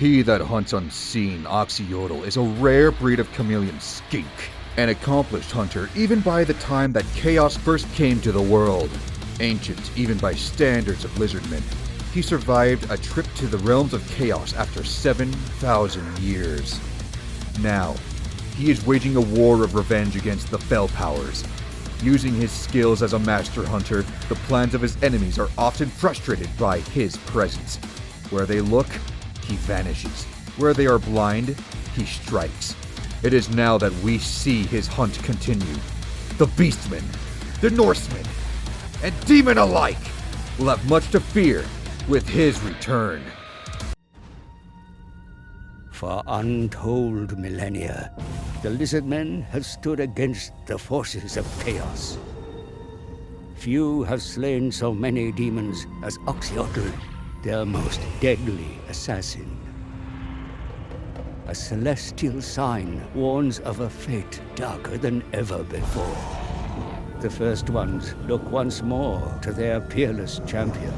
He that hunts unseen, Oxyotl, is a rare breed of chameleon skink, an accomplished hunter even by the time that chaos first came to the world. Ancient even by standards of Lizardmen, he survived a trip to the realms of chaos after 7,000 years. Now, he is waging a war of revenge against the Fell Powers. Using his skills as a master hunter, the plans of his enemies are often frustrated by his presence. Where they look, he vanishes. Where they are blind, he strikes. It is now that we see his hunt continue. The Beastmen, the Norsemen, and Demon alike will have much to fear with his return. For untold millennia, the Lizardmen have stood against the forces of chaos. Few have slain so many demons as Oxyotl, their most deadly assassin. A celestial sign warns of a fate darker than ever before. The first ones look once more to their peerless champion.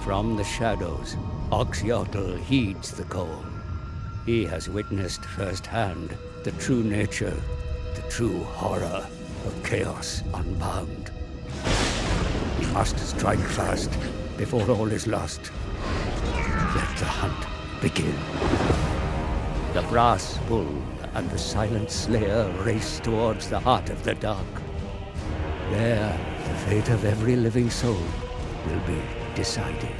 From the shadows, Oxyotl heeds the call. He has witnessed firsthand the true nature, the true horror of chaos unbound. He must strike fast before all is lost. Let the hunt begin. The brass bull and the silent slayer race towards the heart of the dark. There, the fate of every living soul will be decided.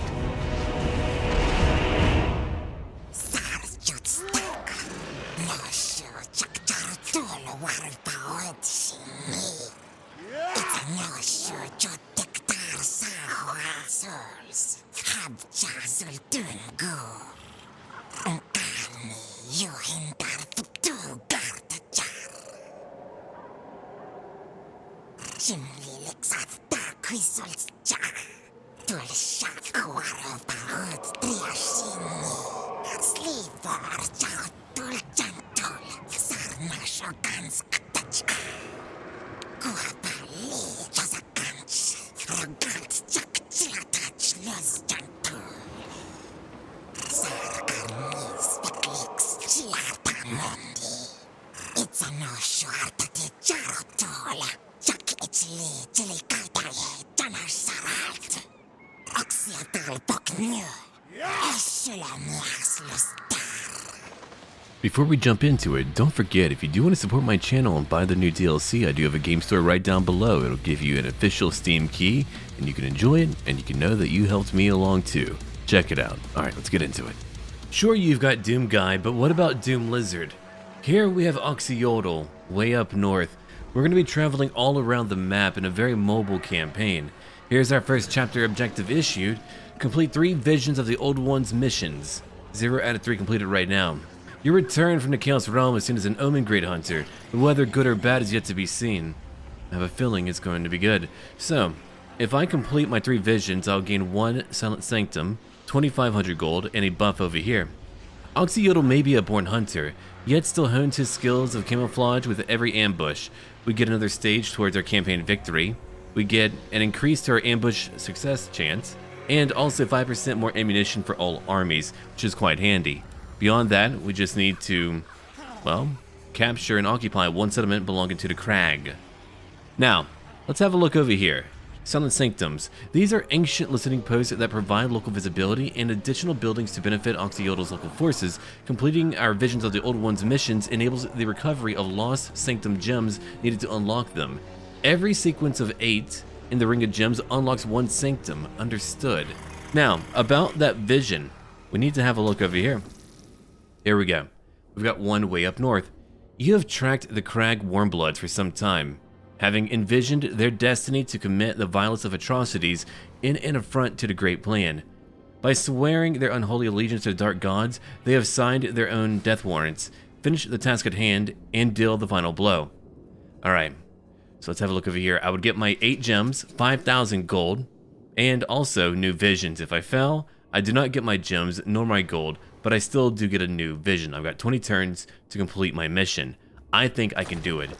Before we jump into it, don't forget, if you do want to support my channel and buy the new DLC, I do have a game store right down below. It'll give you an official Steam key, and you can enjoy it, and you can know that you helped me along too. Check it out. Alright, let's get into it. Sure, you've got Doom Guy, but what about Doom Lizard? Here we have Oxyotl, way up north. We're going to be traveling all around the map in a very mobile campaign. Here's our first chapter objective issued. Complete 3 Visions of the Old One's missions. 0 out of 3 completed right now. You return from the Chaos Realm as soon as an Omen Great Hunter, but whether good or bad is yet to be seen. I have a feeling it's going to be good. So, if I complete my 3 visions, I'll gain 1 Silent Sanctum, 2,500 gold, and a buff over here. Oxyotl may be a born hunter, yet still hones his skills of camouflage with every ambush. We get another stage towards our campaign victory. We get an increase to our ambush success chance, and also 5% more ammunition for all armies, which is quite handy. Beyond that, we just need to, well, capture and occupy 1 settlement belonging to the Crag. Now, let's have a look over here. Silent Sanctums. These are ancient listening posts that provide local visibility and additional buildings to benefit Oxyotl's local forces. Completing our Visions of the Old One's missions enables the recovery of lost Sanctum gems needed to unlock them. Every sequence of 8 in the Ring of Gems unlocks 1 Sanctum. Understood. Now, about that vision, we need to have a look over here. Here we go. We've got one way up north. You have tracked the Crag Warmbloods for some time, having envisioned their destiny to commit the vilest of atrocities in an affront to the Great Plan. By swearing their unholy allegiance to the Dark Gods, they have signed their own death warrants, finished the task at hand, and deal the final blow. Alright, so let's have a look over here. I would get my 8 gems, 5,000 gold, and also new visions. If I fell, I do not get my gems nor my gold, but I still do get a new vision. I've got 20 turns to complete my mission. I think I can do it.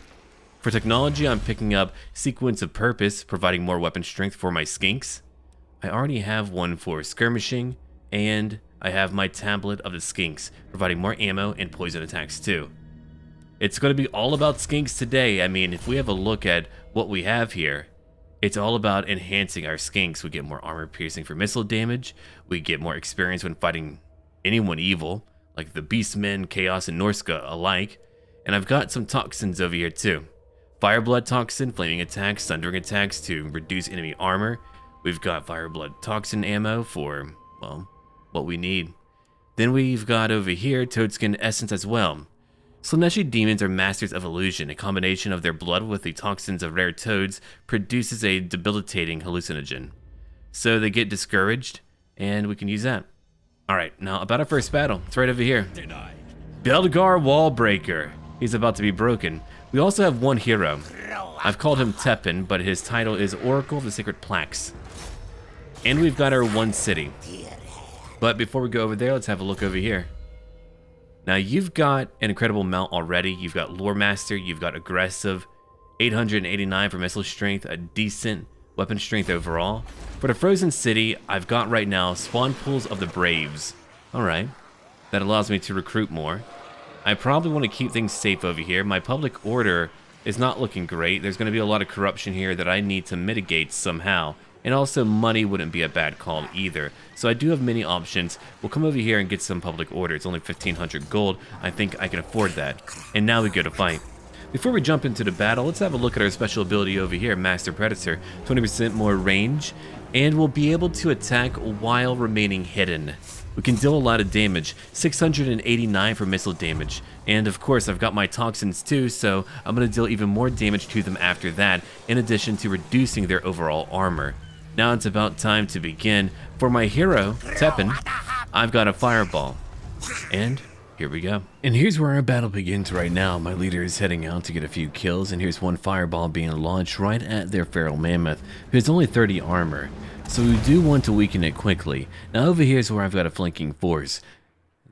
For technology, I'm picking up Sequence of Purpose, providing more weapon strength for my skinks. I already have one for skirmishing, and I have my tablet of the skinks, providing more ammo and poison attacks too. It's going to be all about skinks today. I mean, if we have a look at what we have here, it's all about enhancing our skinks. We get more armor piercing for missile damage, we get more experience when fighting anyone evil, like the Beastmen, Chaos, and Norska alike, and I've got some toxins over here too. Fireblood toxin, flaming attacks, sundering attacks to reduce enemy armor. We've got Fireblood toxin ammo for, well, what we need. Then we've got over here Toadskin essence as well. Slaaneshi demons are masters of illusion. A combination of their blood with the toxins of rare toads produces a debilitating hallucinogen. So they get discouraged, and we can use that. Alright, now about our first battle. It's right over here. Belgar Wallbreaker. He's about to be broken. We also have one hero. I've called him Tepin, but his title is Oracle of the Sacred Plaques. And we've got our one city. But before we go over there, let's have a look over here. Now you've got an incredible mount already. You've got Lore Master, you've got Aggressive, 889 for missile strength, a decent weapon strength overall. For the Frozen City, I've got right now Spawn Pools of the Braves. Alright, that allows me to recruit more. I probably want to keep things safe over here. My public order is not looking great. There's going to be a lot of corruption here that I need to mitigate somehow. And also money wouldn't be a bad call either. So I do have many options. We'll come over here and get some public order. It's only 1500 gold. I think I can afford that. And now we go to fight. Before we jump into the battle, let's have a look at our special ability over here, Master Predator. 20% more range, and we'll be able to attack while remaining hidden. We can deal a lot of damage, 689 for missile damage. And of course, I've got my toxins too, so I'm going to deal even more damage to them after that, in addition to reducing their overall armor. Now it's about time to begin. For my hero, Tepin, I've got a fireball. And here we go. And here's where our battle begins right now. My leader is heading out to get a few kills, and here's one fireball being launched right at their feral mammoth, who has only 30 armor. So we do want to weaken it quickly. Now over here is where I've got a flanking force.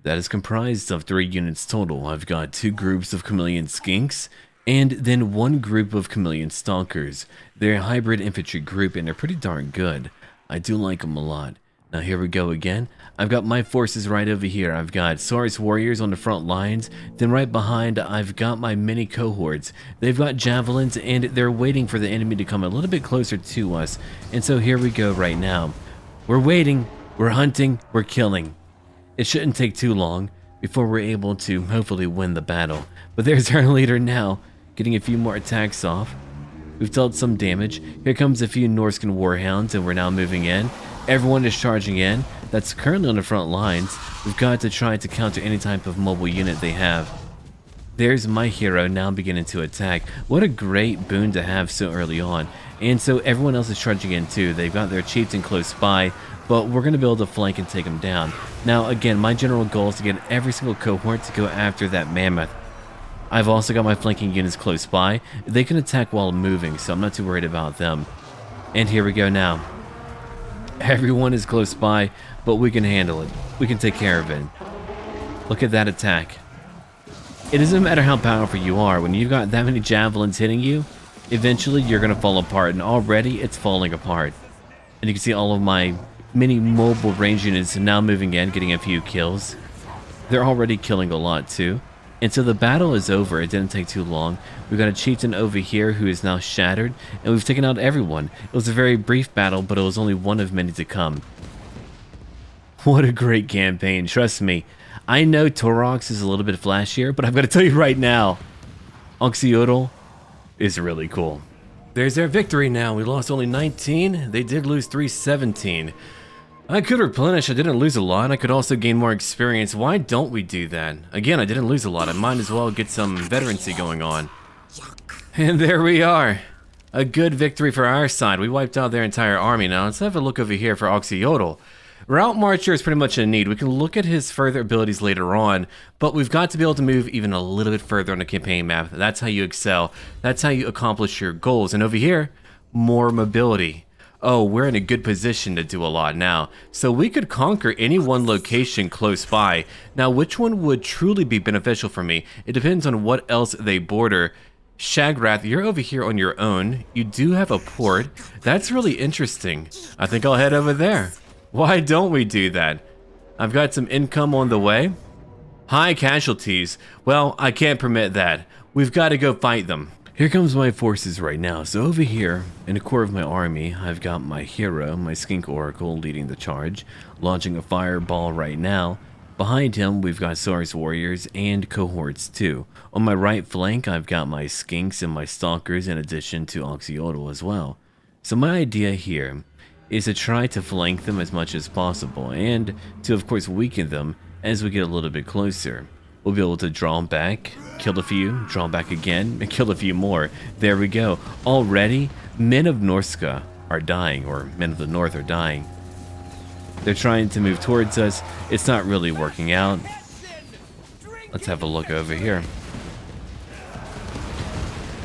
That is comprised of 3 units total. I've got 2 groups of chameleon skinks, and then 1 group of chameleon stalkers. They're a hybrid infantry group, and they're pretty darn good. I do like them a lot. Now here we go again. I've got my forces right over here. I've got Saurus warriors on the front lines. Then right behind, I've got my mini cohorts. They've got javelins, and they're waiting for the enemy to come a little bit closer to us. And so here we go right now. We're waiting, we're hunting, we're killing. It shouldn't take too long before we're able to hopefully win the battle. But there's our leader now, getting a few more attacks off. We've dealt some damage. Here comes a few Norscan warhounds, and we're now moving in. Everyone is charging in. That's currently on the front lines. We've got to try to counter any type of mobile unit they have. There's my hero now beginning to attack. What a great boon to have so early on. And so everyone else is charging in too. They've got their chieftain close by, but we're going to be able to flank and take them down. Now again, my general goal is to get every single cohort to go after that mammoth. I've also got my flanking units close by. They can attack while moving, so I'm not too worried about them. And here we go now. Everyone is close by, but we can handle it. We can take care of it. Look at that attack. It doesn't matter how powerful you are. When you've got that many javelins hitting you, eventually you're going to fall apart, and already it's falling apart. And you can see all of my mini mobile range units now moving in, getting a few kills. They're already killing a lot too. And so the battle is over. It didn't take too long. We've got a chieftain over here who is now shattered, and we've taken out everyone. It was a very brief battle, but it was only one of many to come. What a great campaign, trust me. I know Torox is a little bit flashier, but I've got to tell you right now, Oxyotl is really cool. There's their victory now. We lost only 19. They did lose 317. I could replenish. I didn't lose a lot. I could also gain more experience. Why don't we do that? Again, I didn't lose a lot. I might as well get some veterancy going on. And there we are. A good victory for our side. We wiped out their entire army. Now let's have a look over here for Oxyotl. Route Marcher is pretty much in need. We can look at his further abilities later on, but we've got to be able to move even a little bit further on the campaign map. That's how you excel. That's how you accomplish your goals. And over here, more mobility. Oh, we're in a good position to do a lot now. So we could conquer any one location close by. Now, which one would truly be beneficial for me? It depends on what else they border. Shagrath, you're over here on your own. You do have a port. That's really interesting. I think I'll head over there. Why don't we do that? I've got some income on the way. High casualties. Well, I can't permit that. We've got to go fight them. Here comes my forces right now. So over here, in the core of my army, I've got my hero, my skink oracle, leading the charge, launching a fireball right now. Behind him, we've got Saurus warriors and cohorts too. On my right flank, I've got my skinks and my stalkers in addition to Oxyotl as well. So my idea here is to try to flank them as much as possible and to of course weaken them as we get a little bit closer. We'll be able to draw them back, kill a few, draw back again, and kill a few more. There we go. Already, men of Norska are dying, or men of the North are dying. They're trying to move towards us. It's not really working out. Let's have a look over here.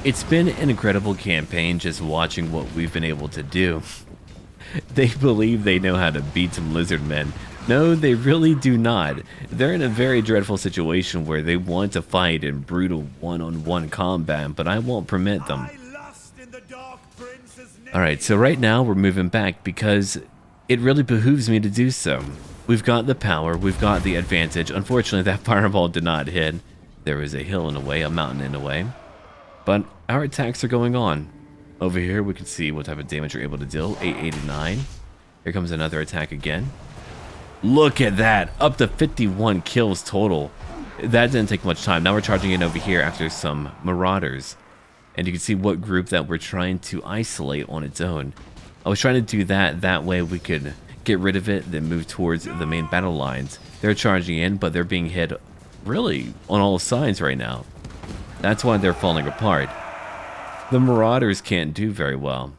It's been an incredible campaign just watching what we've been able to do. They believe they know how to beat some Lizardmen. No, they really do not. They're in a very dreadful situation where they want to fight in brutal one-on-one combat, but I won't permit them. Alright, so right now we're moving back because it really behooves me to do so. We've got the power, we've got the advantage. Unfortunately, that fireball did not hit. There was a hill in the way, a mountain in the way. But our attacks are going on. Over here, we can see what type of damage we're able to deal. 889. Here comes another attack again. Look at that! Up to 51 kills total. That didn't take much time. Now we're charging in over here after some marauders. And you can see what group that we're trying to isolate on its own. I was trying to do that way we could get rid of it, then move towards the main battle lines. They're charging in, but they're being hit really on all sides right now. That's why they're falling apart. The marauders can't do very well.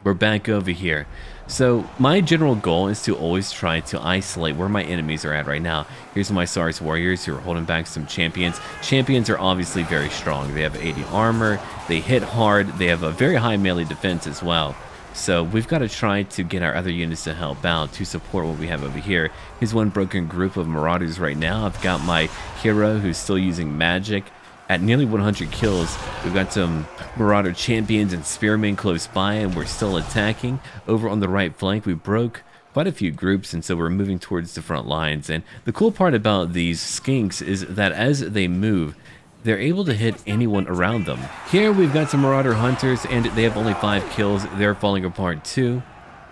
We're back over here. So my general goal is to always try to isolate where my enemies are at right now. Here's my Saurus warriors who are holding back some champions. Champions are obviously very strong. They have 80 armor, they hit hard, they have a very high melee defense as well. So we've got to try to get our other units to help out to support what we have over here. Here's one broken group of marauders right now. I've got my hero who's still using magic. At nearly 100 kills, we've got some marauder champions and spearmen close by, and we're still attacking. Over on the right flank, we broke quite a few groups, and so we're moving towards the front lines. And the cool part about these skinks is that as they move, they're able to hit anyone around them. Here we've got some marauder hunters, and they have only 5 kills. They're falling apart too.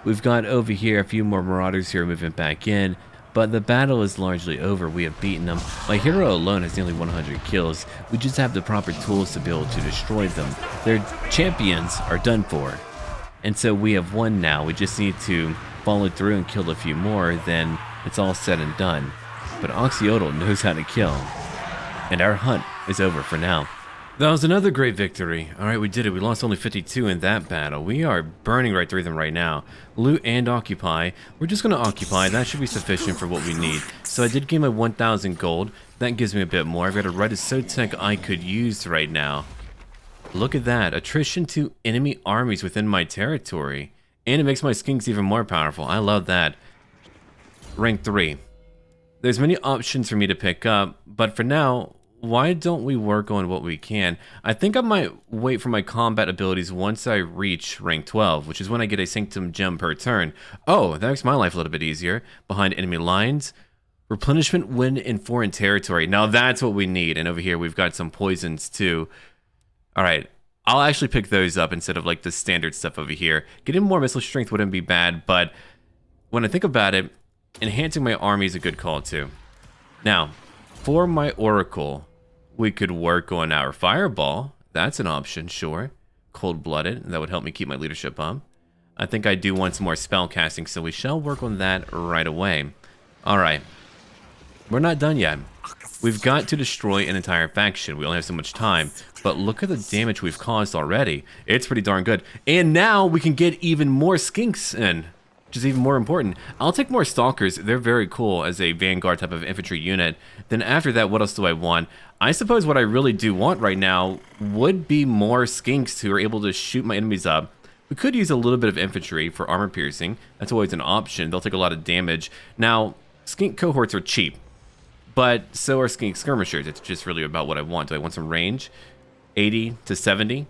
We've got over here a few more marauders here moving back in. But the battle is largely over. We have beaten them. My hero alone has nearly 100 kills. We just have the proper tools to be able to destroy them. Their champions are done for. And so we have won now. We just need to follow through and kill a few more, then it's all said and done. But Oxyotl knows how to kill. And our hunt is over for now. That was another great victory. Alright, we did it. We lost only 52 in that battle. We are burning right through them right now. Loot and occupy. We're just going to occupy. That should be sufficient for what we need. So I did gain my 1,000 gold. That gives me a bit more. I've got a right of Sotech I could use right now. Look at that. Attrition to enemy armies within my territory. And it makes my skinks even more powerful. I love that. Rank 3. There's many options for me to pick up, but for now, why don't we work on what we can? I think I might wait for my combat abilities once I reach rank 12, which is when I get a Sanctum gem per turn. Oh, that makes my life a little bit easier. Behind enemy lines. Replenishment when in foreign territory. Now that's what we need. And over here we've got some poisons too. Alright, I'll actually pick those up instead of like the standard stuff over here. Getting more missile strength wouldn't be bad, but when I think about it, enhancing my army is a good call too. Now, for my Oracle, we could work on our Fireball. That's an option, sure. Cold-blooded, that would help me keep my leadership up. I think I do want some more spell casting, so we shall work on that right away. Alright. We're not done yet. We've got to destroy an entire faction. We only have so much time. But look at the damage we've caused already. It's pretty darn good. And now we can get even more skinks in, which is even more important. I'll take more stalkers. They're very cool as a vanguard type of infantry unit. Then after that, what else do I want? I suppose what I really do want right now would be more skinks who are able to shoot my enemies up. We could use a little bit of infantry for armor piercing. That's always an option. They'll take a lot of damage. Now, skink cohorts are cheap, but so are skink skirmishers. It's just really about what I want. Do I want some range? 80 to 70.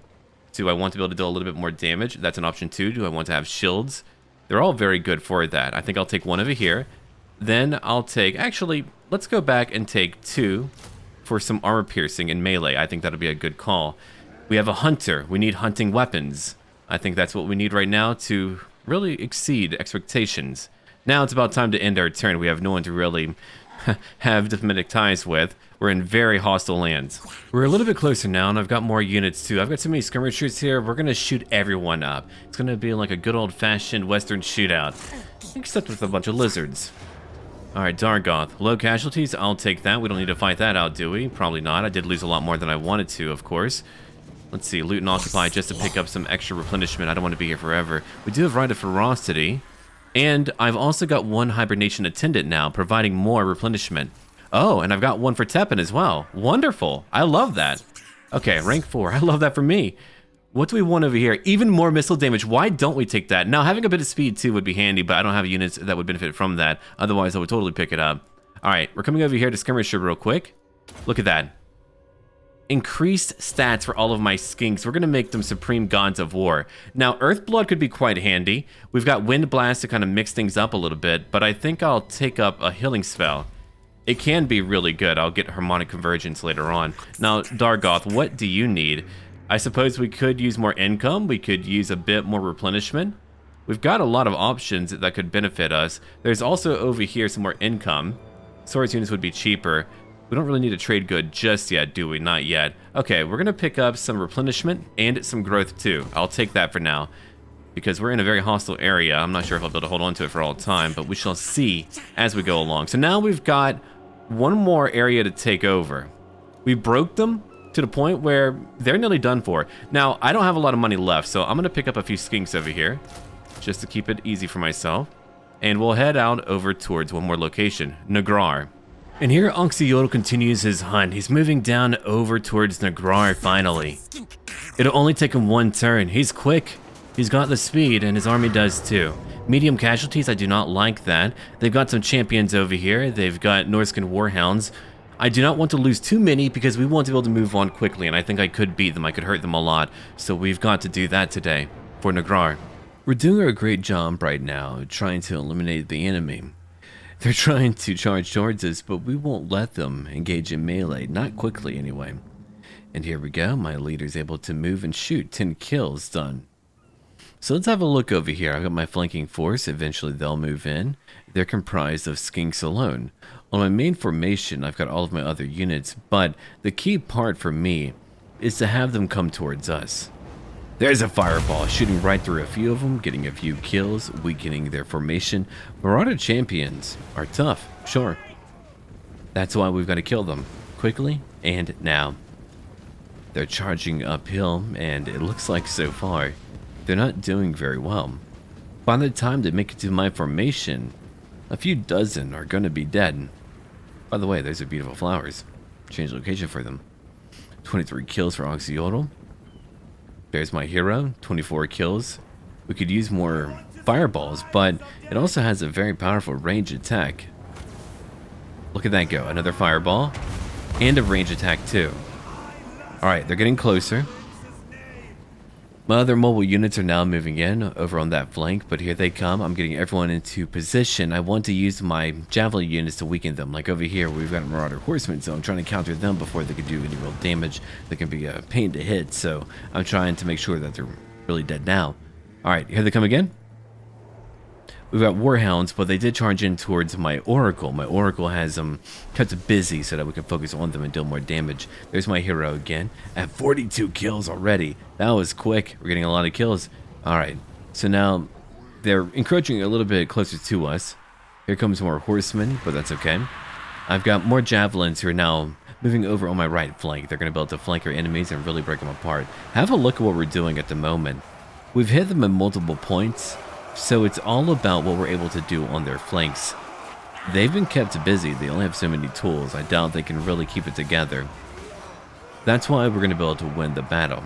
Do I want to be able to deal a little bit more damage? That's an option too. Do I want to have shields? They're all very good for that. I think I'll take one over here. Then I'll take, actually, let's go back and take 2 for some armor piercing and melee. I think that'll be a good call. We have a hunter. We need hunting weapons. I think that's what we need right now to really exceed expectations. Now it's about time to end our turn. We have no one to really have diplomatic ties with. We're in very hostile lands. We're a little bit closer now, and I've got more units too. I've got so many skirmishers here. We're gonna shoot everyone up. It's gonna be like a good old-fashioned Western shootout, except with a bunch of lizards. All right, Dargoth. Low casualties, I'll take that. We don't need to fight that out, do we? Probably not. I did lose a lot more than I wanted to, of course. Let's see, loot and occupy just to pick up some extra replenishment. I don't want to be here forever. We do have Rite of Ferocity. And I've also got 1 Hibernation Attendant now, providing more replenishment. Oh, and I've got 1 for Teppan as well. Wonderful. I love that. Okay, rank 4. I love that for me. What do we want over here? Even more missile damage. Why don't we take that? Now, having a bit of speed too would be handy, but I don't have units that would benefit from that. Otherwise, I would totally pick it up. All right, we're coming over here to Skirmisher real quick. Look at that. Increased stats for all of my skinks. We're going to make them Supreme Gods of War. Now, Earthblood could be quite handy. We've got Wind Blast to kind of mix things up a little bit, but I think I'll take up a healing spell. It can be really good. I'll get Harmonic Convergence later on. Now, Dargoth, what do you need? I suppose we could use more income. We could use a bit more replenishment. We've got a lot of options that could benefit us. There's also over here some more income. Swords units would be cheaper. We don't really need a trade good just yet, do we? Not yet. Okay, we're going to pick up some replenishment and some growth too. I'll take that for now because we're in a very hostile area. I'm not sure if I'll be able to hold on to it for all time, but we shall see as we go along. So now we've got 1 more area to take over. We broke them to the point where they're nearly done for. Now, I don't have a lot of money left, so I'm going to pick up a few skinks over here just to keep it easy for myself. And we'll head out over towards 1 more location, Nagrar. And here Oxyotl continues his hunt. He's moving down over towards Nagrar finally. It'll only take him 1 turn. He's quick. He's got the speed, and his army does too. Medium casualties, I do not like that. They've got some champions over here. They've got Norscan Warhounds. I do not want to lose too many because we want to be able to move on quickly, and I think I could beat them. I could hurt them a lot. So we've got to do that today for Nagrar. We're doing a great job right now trying to eliminate the enemy. They're trying to charge towards us, but we won't let them engage in melee, not quickly anyway. And here we go, my leader's able to move and shoot, 10 kills done. So let's have a look over here. I've got my flanking force, eventually they'll move in. They're comprised of skinks alone. On my main formation, I've got all of my other units, but the key part for me is to have them come towards us. There's a fireball, shooting right through a few of them, getting a few kills, weakening their formation. Marauder champions are tough, sure. That's why we've got to kill them, quickly and now. They're charging uphill, and it looks like so far, they're not doing very well. By the time they make it to my formation, a few dozen are going to be dead. By the way, those are beautiful flowers. Change location for them. 23 kills for Oxyotl. There's my hero, 24 kills. We could use more fireballs, but it also has a very powerful range attack. Look at that go, another fireball, and a range attack too. Alright, they're getting closer. My other mobile units are now moving in over on that flank, but here they come. I'm getting everyone into position. I want to use my javelin units to weaken them. Like over here, we've got Marauder Horsemen, so I'm trying to counter them before they can do any real damage. They can be a pain to hit, so I'm trying to make sure that they're really dead now. Alright, here they come again. We've got Warhounds, but they did charge in towards my Oracle. My Oracle has them kept busy so that we can focus on them and deal more damage. There's my hero again at 42 kills already. That was quick. We're getting a lot of kills. Alright, so now they're encroaching a little bit closer to us. Here comes more horsemen, but that's okay. I've got more javelins who are now moving over on my right flank. They're going to be able to flank our enemies and really break them apart. Have a look at what we're doing at the moment. We've hit them at multiple points. So it's all about what we're able to do on their flanks. They've been kept busy. They only have so many tools. I doubt they can really keep it together. That's why we're going to be able to win the battle.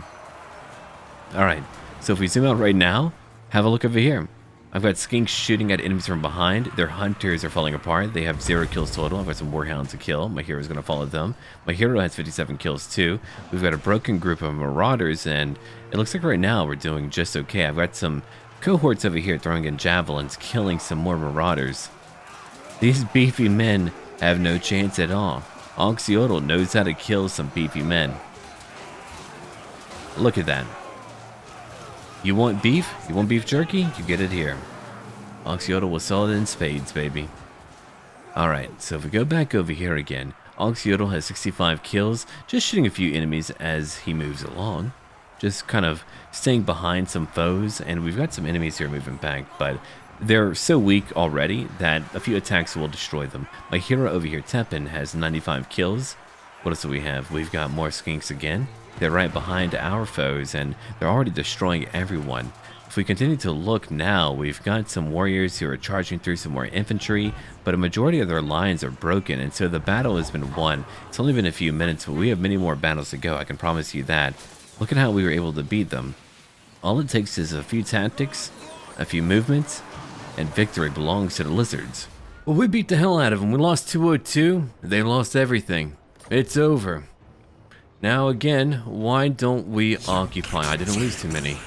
Alright, so if we zoom out right now, have a look over here. I've got skinks shooting at enemies from behind. Their hunters are falling apart. They have 0 kills total. I've got some warhounds to kill. My hero is going to follow them. My hero has 57 kills too. We've got a broken group of marauders, and it looks like right now we're doing just okay. I've got some cohorts over here throwing in javelins, killing some more marauders. These beefy men have no chance at all. Oxyotl knows how to kill some beefy men. Look at that. You want beef? You want beef jerky? You get it here. Oxyotl will sell it in spades, baby. Alright, so if we go back over here again, Oxyotl has 65 kills, just shooting a few enemies as he moves along. Just kind of staying behind some foes, and we've got some enemies here moving back, but they're so weak already that a few attacks will destroy them. My hero over here, Tepin, has 95 kills. What else do we have? We've got more skinks again. They're right behind our foes, and they're already destroying everyone. If we continue to look now, we've got some warriors who are charging through some more infantry, but a majority of their lines are broken, and so the battle has been won. It's only been a few minutes, but we have many more battles to go, I can promise you that. Look at how we were able to beat them. All it takes is a few tactics, a few movements, and victory belongs to the lizards. Well, we beat the hell out of them. We lost 202. They lost everything. It's over. Now again, why don't we occupy? I didn't lose too many.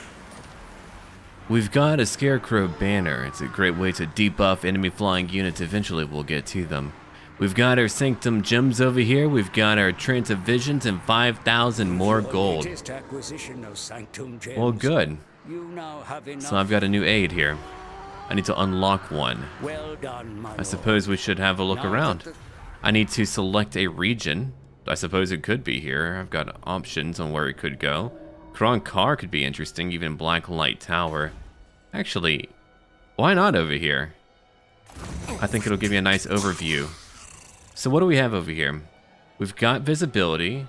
We've got a Scarecrow banner. It's a great way to debuff enemy flying units. Eventually we'll get to them. We've got our Sanctum gems over here. We've got our Trance of Visions and 5,000 more gold. Well, good. So I've got a new aid here. I need to unlock one. Well done, my I suppose we should have a look around. I need to select a region. I suppose it could be here. I've got options on where it could go. Khorok could be interesting, even Black Light Tower. Actually, why not over here? I think it'll give me a nice overview. So what do we have over here? We've got visibility.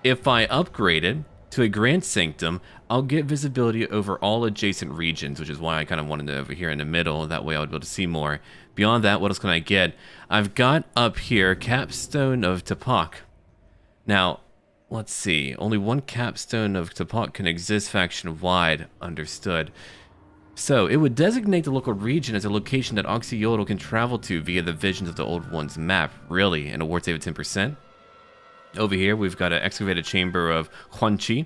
If I upgrade it to a Grand Sanctum, I'll get visibility over all adjacent regions, which is why I kind of wanted it over here in the middle. That way I would be able to see more. Beyond that, what else can I get? I've got up here Capstone of Tapak. Now, let's see. Only one Capstone of Tapak can exist faction-wide. Understood. So, it would designate the local region as a location that Oxyotl can travel to via the Visions of the Old One's map. Really? And a ward save of 10%? Over here, we've got an excavated chamber of Huanchi.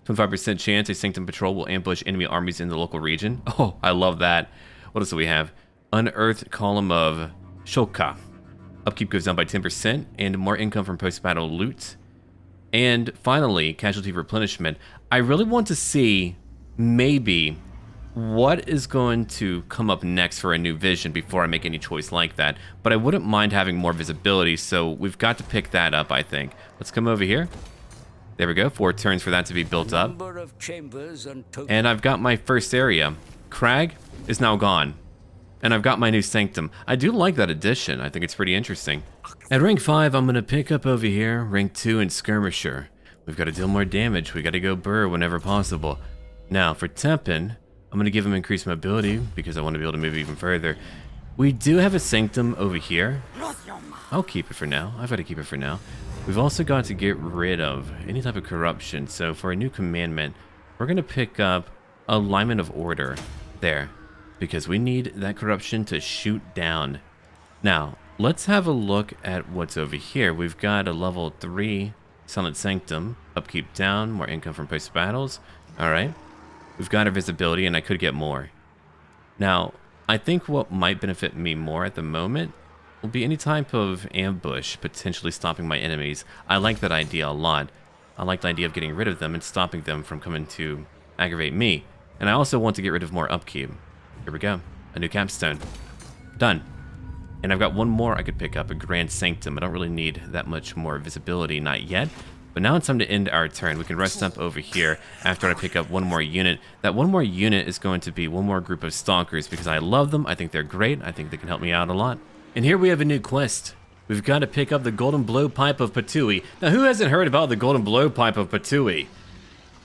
25% chance a Sanctum patrol will ambush enemy armies in the local region. Oh, I love that. What else do we have? Unearthed column of Shoka. Upkeep goes down by 10%, and more income from post-battle loot. And finally, casualty replenishment. I really want to see maybe what is going to come up next for a new vision before I make any choice like that. But I wouldn't mind having more visibility, so we've got to pick that up, I think. Let's come over here. There we go, 4 turns for that to be built up. And I've got my first area. Crag is now gone. And I've got my new Sanctum. I do like that addition. I think it's pretty interesting. At rank 5, I'm going to pick up over here, rank 2 in Skirmisher. We've got to deal more damage. We got to go burr whenever possible. Now, for Tepin, I'm going to give him increased mobility because I want to be able to move even further. We do have a Sanctum over here. I'll keep it for now. I've got to keep it for now. We've also got to get rid of any type of corruption. So for a new commandment, we're going to pick up Alignment of Order there, because we need that corruption to shoot down. Now, let's have a look at what's over here. We've got a level 3 Silent Sanctum, upkeep down, more income from post battles. All right, we've got our visibility, and I could get more. Now, I think what might benefit me more at the moment will be any type of ambush, potentially stopping my enemies. I like that idea a lot. I like the idea of getting rid of them and stopping them from coming to aggravate me. And I also want to get rid of more upkeep. Here we go. A new capstone. Done. And I've got one more I could pick up, a Grand Sanctum. I don't really need that much more visibility, not yet. But now it's time to end our turn. We can rest up over here after I pick up one more unit. That one more unit is going to be one more group of stalkers because I love them. I think they're great. I think they can help me out a lot. And here we have a new quest. We've got to pick up the Golden Blowpipe of Patui. Now, who hasn't heard about the Golden Blowpipe of Patui?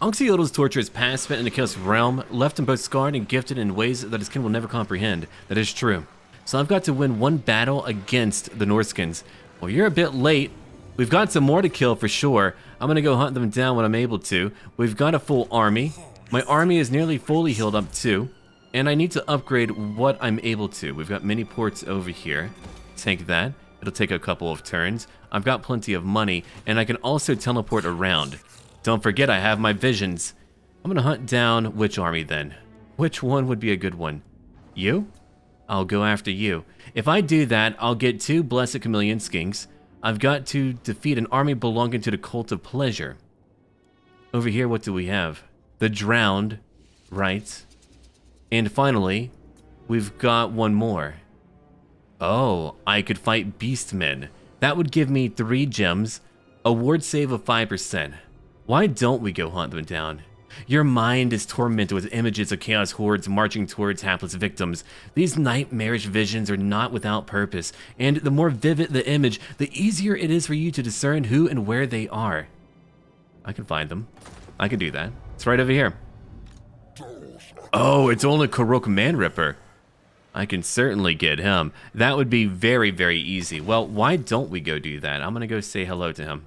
Oxyotl's torturous past spent in the Chaos Realm left him both scarred and gifted in ways that his kin will never comprehend. That is true. So I've got to win one battle against the Norskins. Well, you're a bit late. We've got some more to kill for sure. I'm going to go hunt them down when I'm able to. We've got a full army. My army is nearly fully healed up too. And I need to upgrade what I'm able to. We've got many ports over here. Take that. It'll take a couple of turns. I've got plenty of money, and I can also teleport around. Don't forget I have my visions. I'm gonna hunt down which army then? Which one would be a good one? You? I'll go after you. If I do that, I'll get 2 Blessed Chameleon Skinks. I've got to defeat an army belonging to the Cult of Pleasure. Over here, what do we have? The Drowned, right? And finally, we've got one more. Oh, I could fight Beastmen. That would give me 3 gems, a ward save of 5%. Why don't we go hunt them down? Your mind is tormented with images of chaos hordes marching towards hapless victims. These nightmarish visions are not without purpose, and the more vivid the image, the easier it is for you to discern who and where they are. I can find them. I can do that. It's right over here. Oh, it's only Khorok Manripper. I can certainly get him. That would be very, very easy. Well, why don't we go do that? I'm gonna go say hello to him.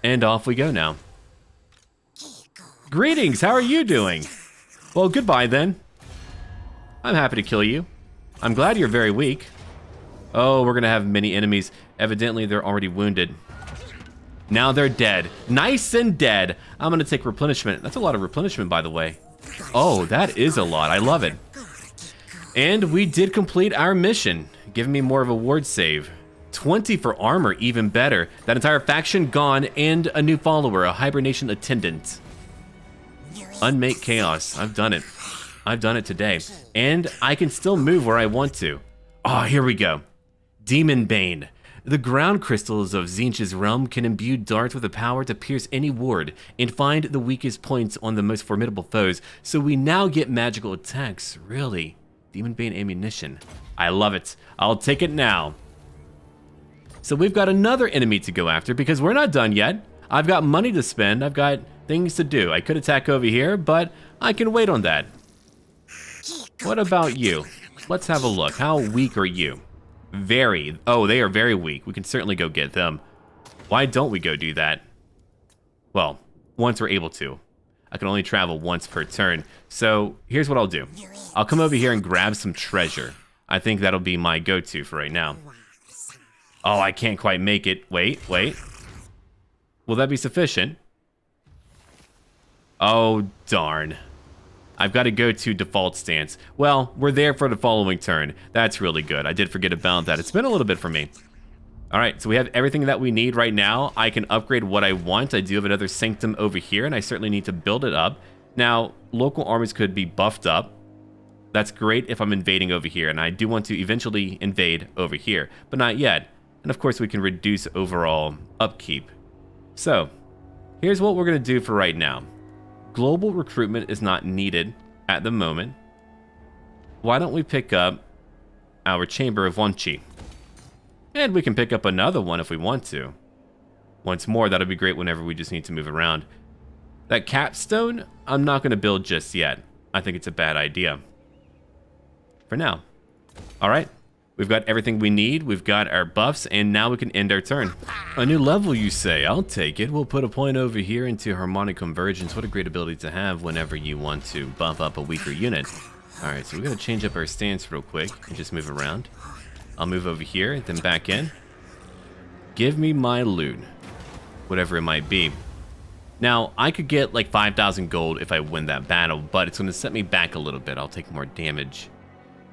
And off we go now. Greetings, how are you doing? Well, goodbye then. I'm happy to kill you. I'm glad you're very weak. Oh, we're gonna have many enemies. Evidently, they're already wounded. Now they're dead. Nice and dead. I'm gonna take replenishment. That's a lot of replenishment, by the way. Oh, that is a lot. I love it. And we did complete our mission, giving me more of a ward save. 20 for armor, even better. That entire faction gone, and a new follower, a hibernation attendant. Unmake chaos. I've done it. I've done it today. And I can still move where I want to. Oh, here we go. Demon Bane. The ground crystals of Tzeentch's realm can imbue darts with the power to pierce any ward and find the weakest points on the most formidable foes, so we now get magical attacks. Really? Demon Bane ammunition. I love it. I'll take it now. So we've got another enemy to go after because we're not done yet. I've got money to spend. I've got things to do. I could attack over here, but I can wait on that. What about you? Let's have a look. How weak are you? Very. Oh, they are very weak. We can certainly go get them. Why don't we go do that? Well, once we're able to. I can only travel once per turn. So here's what I'll do. I'll come over here and grab some treasure. I think that'll be my go-to for right now. Oh, I can't quite make it. Wait. Will that be sufficient? Oh, darn. I've got to go to default stance. Well, we're there for the following turn. That's really good. I did forget about that. It's been a little bit for me. All right, so we have everything that we need right now. I can upgrade what I want. I do have another Sanctum over here, and I certainly need to build it up. Now, local armies could be buffed up. That's great if I'm invading over here, and I do want to eventually invade over here, but not yet. And of course, we can reduce overall upkeep. So, here's what we're going to do for right now. Global recruitment is not needed at the moment. Why don't we pick up our Chamber of Wanchi? And we can pick up another one if we want to. Once more, that'll be great whenever we just need to move around. That capstone, I'm not going to build just yet. I think it's a bad idea. For now. All right. We've got everything we need. We've got our buffs, and now we can end our turn. A new level, you say? I'll take it. We'll put a point over here into Harmonic Convergence. What a great ability to have whenever you want to buff up a weaker unit. All right, so we're going to change up our stance real quick and just move around. I'll move over here, then back in. Give me my loot, whatever it might be. Now, I could get like 5,000 gold if I win that battle, but it's going to set me back a little bit. I'll take more damage.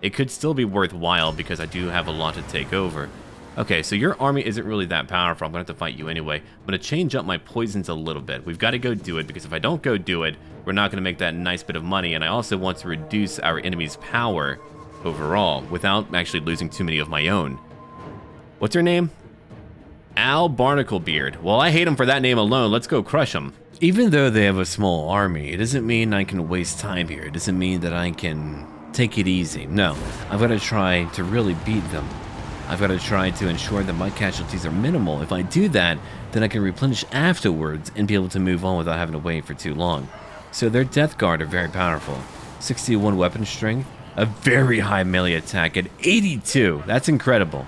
It could still be worthwhile because I do have a lot to take over. Okay, so your army isn't really that powerful. I'm going to have to fight you anyway. I'm going to change up my poisons a little bit. We've got to go do it because if I don't go do it, we're not going to make that nice bit of money. And I also want to reduce our enemy's power overall without actually losing too many of my own. What's her name? Al Barnaclebeard. Well, I hate him for that name alone. Let's go crush him. Even though they have a small army, it doesn't mean I can waste time here. It doesn't mean that I can take it easy. No, I've got to try to really beat them. I've got to try to ensure that my casualties are minimal. If I do that, then I can replenish afterwards and be able to move on without having to wait for too long. So their Death Guard are very powerful. 61 weapon strength, a very high melee attack at 82. That's incredible.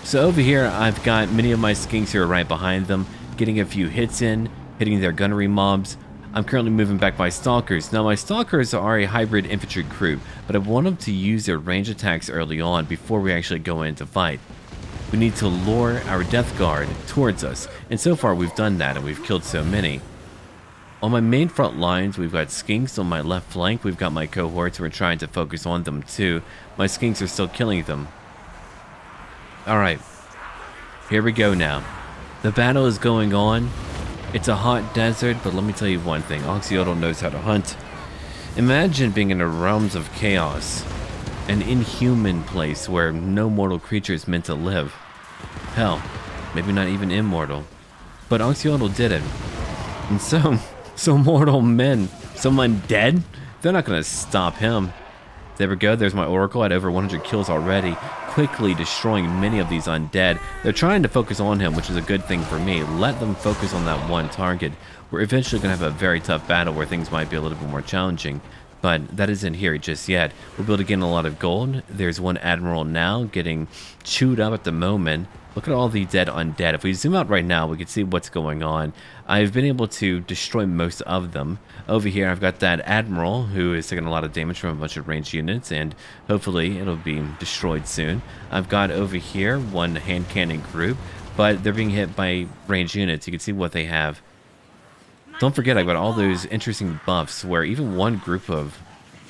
So over here, I've got many of my skinks who are right behind them, getting a few hits in, hitting their gunnery mobs. I'm currently moving back my stalkers. Now my stalkers are a hybrid infantry crew, but I want them to use their range attacks early on before we actually go in to fight. We need to lure our Death Guard towards us, and so far we've done that and we've killed so many. On my main front lines, we've got skinks. On my left flank, we've got my cohorts. We're trying to focus on them too. My skinks are still killing them. Alright, here we go now. The battle is going on. It's a hot desert, but let me tell you one thing. Oxyotl knows how to hunt. Imagine being in the realms of chaos. An inhuman place where no mortal creature is meant to live. Hell, maybe not even immortal. But Oxyotl did it. And so mortal men, some undead, they're not gonna stop him. There we go, there's my Oracle at over 100 kills already, quickly destroying many of these undead. They're trying to focus on him, which is a good thing for me. Let them focus on that one target. We're eventually gonna have a very tough battle where things might be a little bit more challenging, but that isn't here just yet. We'll be able to gain a lot of gold. There's one admiral now getting chewed up at the moment. Look at all the dead undead. If we zoom out right now, we can see what's going on. I've been able to destroy most of them. Over here, I've got that admiral who is taking a lot of damage from a bunch of ranged units, and hopefully it'll be destroyed soon. I've got over here one hand cannon group, but they're being hit by ranged units. You can see what they have. Don't forget, I've got all those interesting buffs where even one group of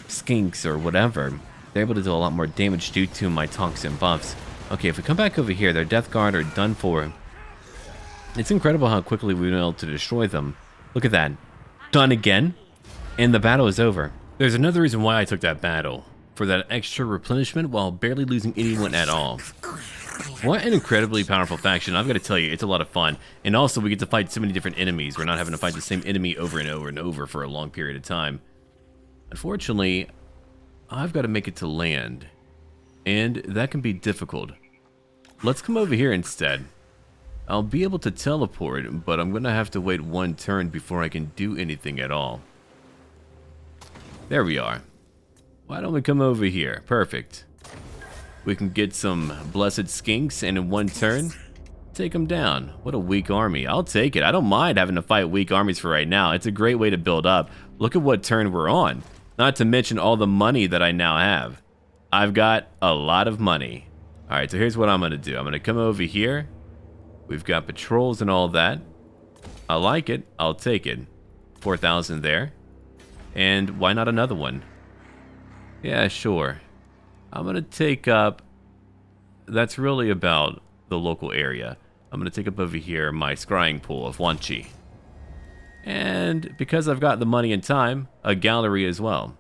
skinks or whatever, they're able to do a lot more damage due to my toxin buffs. Okay, if we come back over here, their Death Guard are done for. It's incredible how quickly we've been able to destroy them. Look at that. Done again. And the battle is over. There's another reason why I took that battle. For that extra replenishment while barely losing anyone at all. What an incredibly powerful faction. I've got to tell you, it's a lot of fun. And also, we get to fight so many different enemies. We're not having to fight the same enemy over and over and over for a long period of time. Unfortunately, I've got to make it to land. And that can be difficult. Let's come over here instead. I'll be able to teleport, but I'm going to have to wait one turn before I can do anything at all. There we are. Why don't we come over here? Perfect. We can get some blessed skinks and in one turn, take them down. What a weak army. I'll take it. I don't mind having to fight weak armies for right now. It's a great way to build up. Look at what turn we're on. Not to mention all the money that I now have. I've got a lot of money. Alright, so here's what I'm going to do. I'm going to come over here. We've got patrols and all that. I like it. I'll take it. 4,000 there. And why not another one? Yeah, sure. I'm going to take up... That's really about the local area. I'm going to take up over here my scrying pool of Wanchi. And because I've got the money and time, a gallery as well.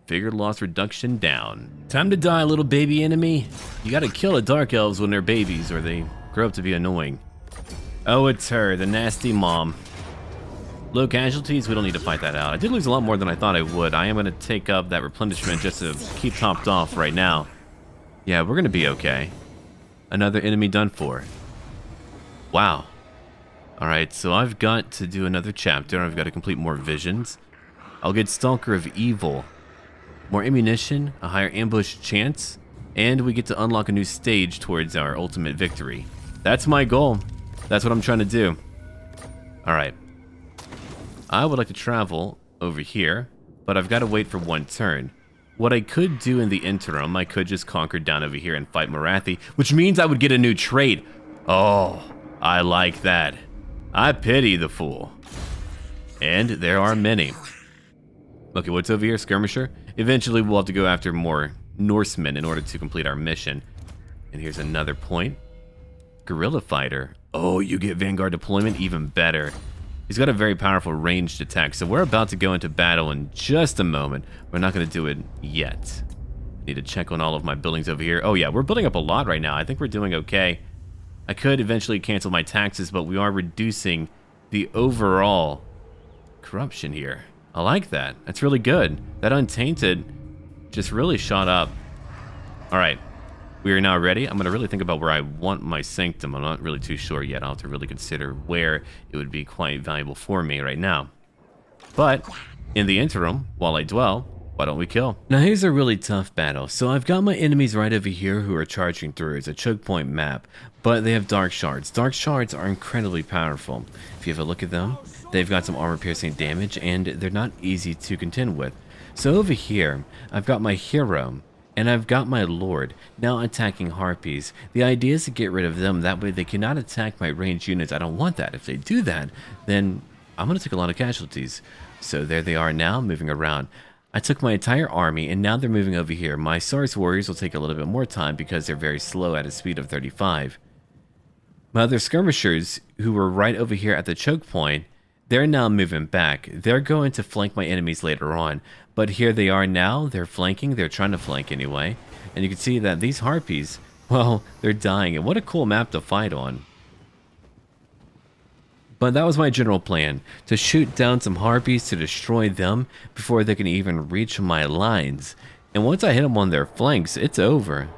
Figured loss reduction down. Time to die, little baby enemy. You gotta kill the dark elves when they're babies or they grow up to be annoying. Oh, it's her, the nasty mom. Low casualties, we don't need to fight that out. I did lose a lot more than I thought I would. I am gonna take up that replenishment just to keep topped off right now. Yeah, we're gonna be okay. Another enemy done for. Wow. Alright, so I've got to do another chapter. I've got to complete more visions. I'll get Stalker of Evil. More ammunition, a higher ambush chance, and we get to unlock a new stage towards our ultimate victory. That's my goal. That's what I'm trying to do. Alright. I would like to travel over here, but I've got to wait for one turn. What I could do in the interim, I could just conquer down over here and fight Morathi, which means I would get a new trait. Oh, I like that. I pity the fool. And there are many. Okay, what's over here? Skirmisher? Eventually, we'll have to go after more Norsemen in order to complete our mission. And here's another point. Guerrilla Fighter. Oh, you get Vanguard deployment? Even better. He's got a very powerful ranged attack, so we're about to go into battle in just a moment. We're not going to do it yet. Need to check on all of my buildings over here. Oh yeah, we're building up a lot right now. I think we're doing okay. I could eventually cancel my taxes, but we are reducing the overall corruption here. I like that. That's really good. That Untainted just really shot up. Alright. We are now ready. I'm going to really think about where I want my Sanctum. I'm not really too sure yet. I'll have to really consider where it would be quite valuable for me right now. But, in the interim, while I dwell, why don't we kill? Now here's a really tough battle. So I've got my enemies right over here who are charging through. It's a choke point map, but they have dark shards. Dark shards are incredibly powerful. If you have a look at them, they've got some armor piercing damage and they're not easy to contend with. So over here, I've got my hero and I've got my lord now attacking harpies. The idea is to get rid of them, that way they cannot attack my ranged units. I don't want that. If they do that, then I'm going to take a lot of casualties. So there they are now, moving around. I took my entire army, and now they're moving over here. My Sars warriors will take a little bit more time because they're very slow at a speed of 35. My other skirmishers, who were right over here at the choke point, they're now moving back. They're going to flank my enemies later on. But here they are now. They're flanking. They're trying to flank anyway. And you can see that these harpies, well, they're dying. And what a cool map to fight on. But that was my general plan, to shoot down some harpies to destroy them before they can even reach my lines. And once I hit them on their flanks, it's over.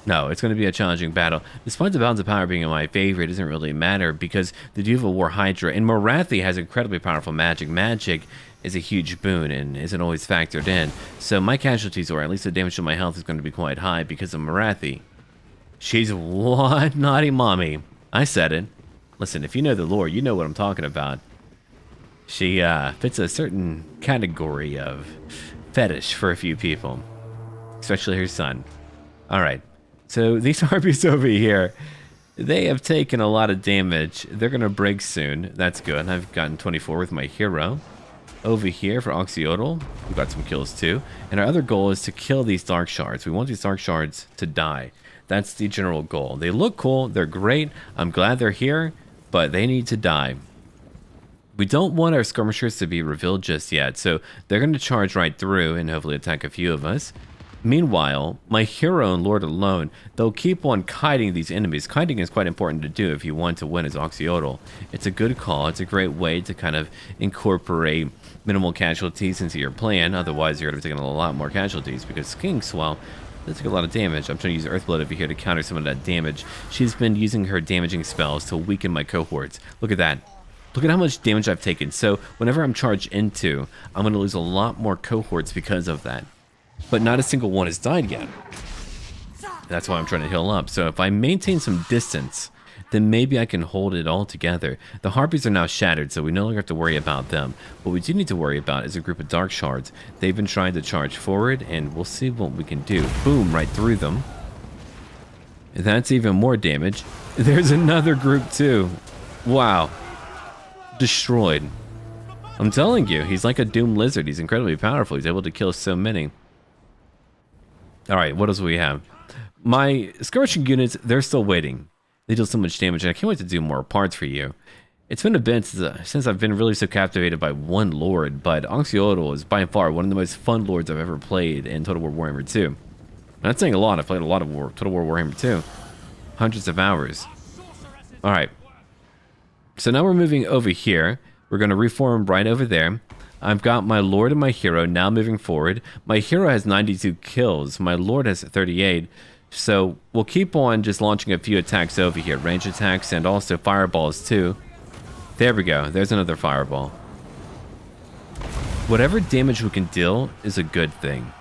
No, it's going to be a challenging battle. Despite the balance of power being in my favor, it doesn't really matter because the Duva War Hydra and Morathi has incredibly powerful magic. Magic is a huge boon and isn't always factored in. So my casualties, or at least the damage to my health, is going to be quite high because of Morathi. She's one naughty mommy. I said it. Listen, if you know the lore, you know what I'm talking about. She fits a certain category of fetish for a few people, especially her son. All right. So these harpies over here, they have taken a lot of damage. They're going to break soon. That's good. I've gotten 24 with my hero. Over here for Oxyotl, we've got some kills too. And our other goal is to kill these dark shards. We want these dark shards to die. That's the general goal. They look cool. They're great. I'm glad they're here, but they need to die. We don't want our skirmishers to be revealed just yet, so they're going to charge right through and hopefully attack a few of us. Meanwhile, my hero and Lord alone, they'll keep on kiting these enemies. Kiting is quite important to do if you want to win as Oxyotl. It's a good call. It's a great way to kind of incorporate minimal casualties into your plan. Otherwise, you're going to be taking a lot more casualties because skinks, well, they take a lot of damage. I'm trying to use Earthblood over here to counter some of that damage. She's been using her damaging spells to weaken my cohorts. Look at that. Look at how much damage I've taken. So whenever I'm charged into, I'm going to lose a lot more cohorts because of that. But not a single one has died yet. That's why I'm trying to heal up. So if I maintain some distance, then maybe I can hold it all together. The harpies are now shattered, so we no longer have to worry about them. What we do need to worry about is a group of dark shards. They've been trying to charge forward, and we'll see what we can do. Boom, right through them. That's even more damage. There's another group too. Wow. Destroyed. I'm telling you, he's like a Doom lizard. He's incredibly powerful. He's able to kill so many. Alright, what else do we have? My skirmishing units, they're still waiting. They deal so much damage, and I can't wait to do more parts for you. It's been a bit since I've been really so captivated by one lord, but Oxyotl is by far one of the most fun lords I've ever played in Total War Warhammer 2. I'm not saying a lot, I've played a lot of Total War Warhammer 2. Hundreds of hours. Alright. So now we're moving over here. We're going to reform right over there. I've got my Lord and my hero now moving forward. My hero has 92 kills. My Lord has 38. So we'll keep on just launching a few attacks over here. Range attacks and also fireballs too. There we go. There's another fireball. Whatever damage we can deal is a good thing.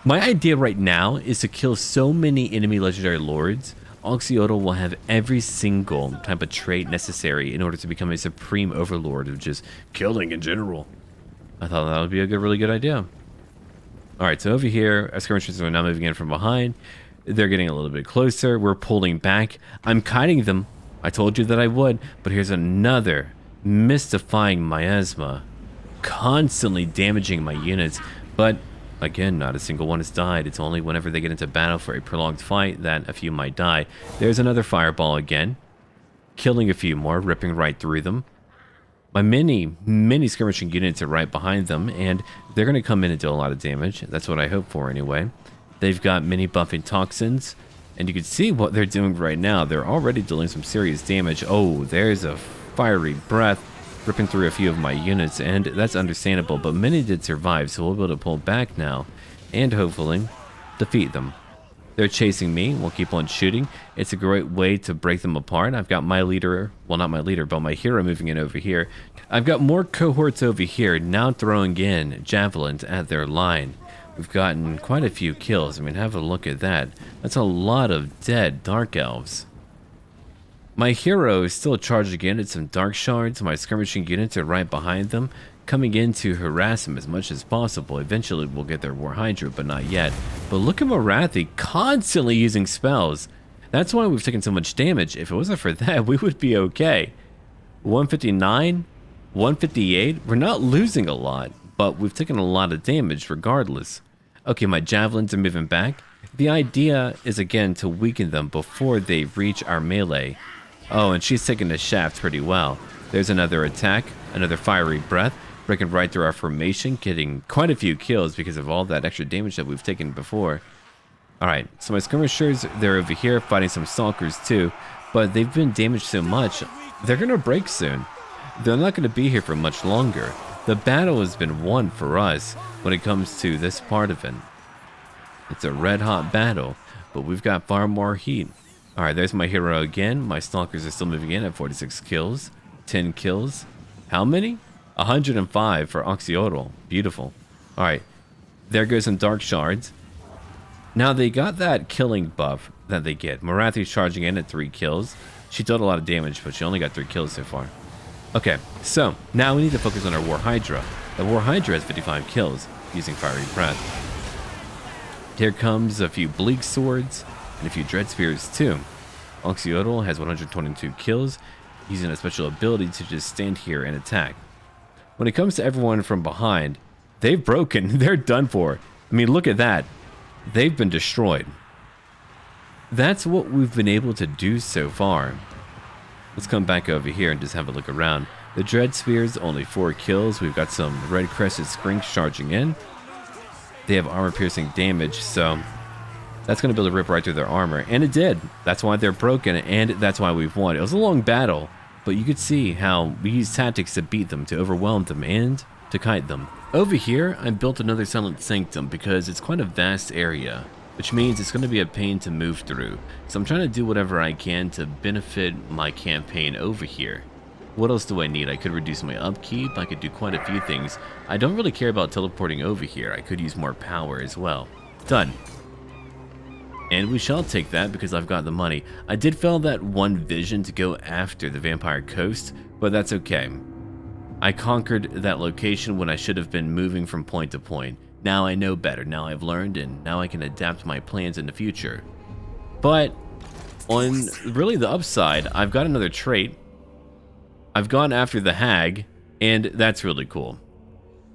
My idea right now is to kill so many enemy legendary lords. Oxyotl will have every single type of trait necessary in order to become a supreme overlord of just killing in general. I thought that would be a really good idea. Alright, so over here, our skirmishers are now moving in from behind. They're getting a little bit closer. We're pulling back. I'm kiting them. I told you that I would, but here's another mystifying miasma. Constantly damaging my units, but again, not a single one has died. It's only whenever they get into battle for a prolonged fight that a few might die. There's another fireball again. Killing a few more, ripping right through them. My many skirmishing units are right behind them, and they're going to come in and deal a lot of damage. That's what I hope for anyway. They've got mini buffing toxins, and you can see what they're doing right now. They're already dealing some serious damage. Oh, there's a fiery breath ripping through a few of my units, and that's understandable, but many did survive, so we'll be able to pull back now and hopefully defeat them. They're chasing me. We'll keep on shooting. It's a great way to break them apart. I've got my leader, well, not my leader, but my hero moving in over here. I've got more cohorts over here now throwing in javelins at their line. We've gotten quite a few kills. I mean, have a look at that. That's a lot of dead dark elves. My hero is still charging in at some dark shards. My skirmishing units are right behind them, coming in to harass them as much as possible. Eventually we'll get their War Hydra, but not yet. But look at Morathi constantly using spells. That's why we've taken so much damage. If it wasn't for that, we would be okay. 159, 158. We're not losing a lot, but we've taken a lot of damage regardless. Okay, my javelins are moving back. The idea is again to weaken them before they reach our melee. Oh, and she's taking the shaft pretty well. There's another attack, another fiery breath, breaking right through our formation, getting quite a few kills because of all that extra damage that we've taken before. Alright, so my skirmishers, they're over here fighting some stalkers too, but they've been damaged so much, they're gonna break soon. They're not gonna be here for much longer. The battle has been won for us when it comes to this part of it. It's a red hot battle, but we've got far more heat. Alright, there's my hero again. My stalkers are still moving in at 46 kills, 10 kills. How many? 105 for Oxyotl. Beautiful. Alright, there goes some dark shards. Now they got that killing buff that they get. Morathi's charging in at 3 kills. She dealt a lot of damage, but she only got 3 kills so far. Okay, so now we need to focus on our War Hydra. The War Hydra has 55 kills using Fiery Breath. Here comes a few Bleak Swords and a few Dread Spears too. Oxyotl has 122 kills using a special ability to just stand here and attack. When it comes to everyone from behind, they've broken. They're done for. I mean, look at that. They've been destroyed. That's what we've been able to do so far. Let's come back over here and just have a look around. The Dread Spears, only 4 kills. We've got some red crested skinks charging in. They have armor piercing damage, so that's going to be able to rip right through their armor. And it did. That's why they're broken, and that's why we've won. It was a long battle, but you could see how we used tactics to beat them, to overwhelm them, and to kite them. Over here, I built another silent sanctum because it's quite a vast area, which means it's going to be a pain to move through. So I'm trying to do whatever I can to benefit my campaign over here. What else do I need? I could reduce my upkeep. I could do quite a few things. I don't really care about teleporting over here. I could use more power as well. Done. And we shall take that because I've got the money. I did fail that one vision to go after the Vampire Coast, but that's okay. I conquered that location when I should have been moving from point to point. Now I know better. Now I've learned, and now I can adapt my plans in the future. But on really the upside, I've got another trait. I've gone after the Hag, and that's really cool.